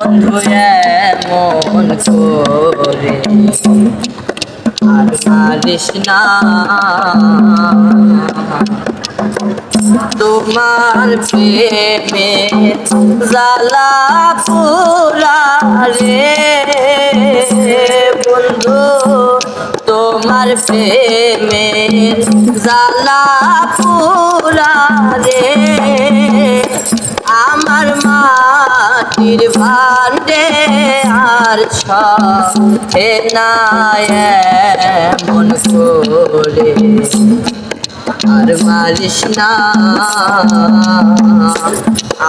বন্ধু এমন করে আর মারিস না, তোমার প্রেমে জ্বালা পোড়া রে বন্ধু, তোমার প্রেমে জ্বালা পোড়া রে। আমার মাটির ভান্ডে আর সহে না এমন করে আর মারিস না,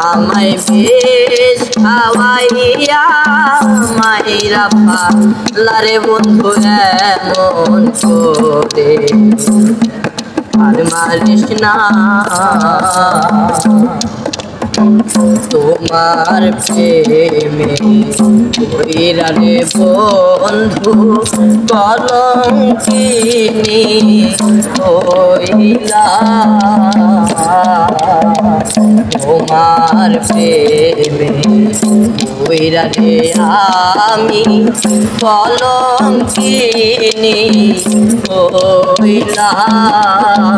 আমায় বেশ খাওয়াইয়া মাইরা পালারে বন্ধু এমন করে আর মারিস না। তোমার প্রেমে কইরা রে বন্ধু কলঙ্কিনী হইলা, তোমার প্রেমে কইরা রে আমি কলঙ্কিনী হইলাম।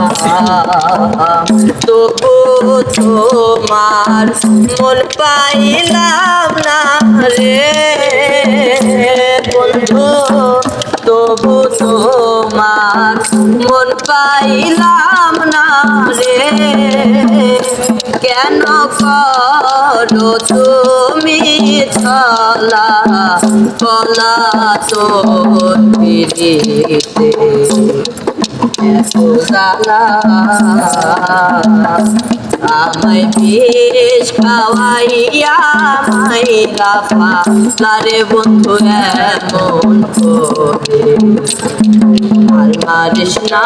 তবু তোমার মন পাইলাম না রে বন্ধু, তবু তোমার মন পাইলাম না রে। কেন করো তুমি ছলা তোর পিরিতে এত জ্বালা, আমায় বিষ খাওয়াইয়া মাইরা পালারে বন্ধু এমন করে আর মারিস না।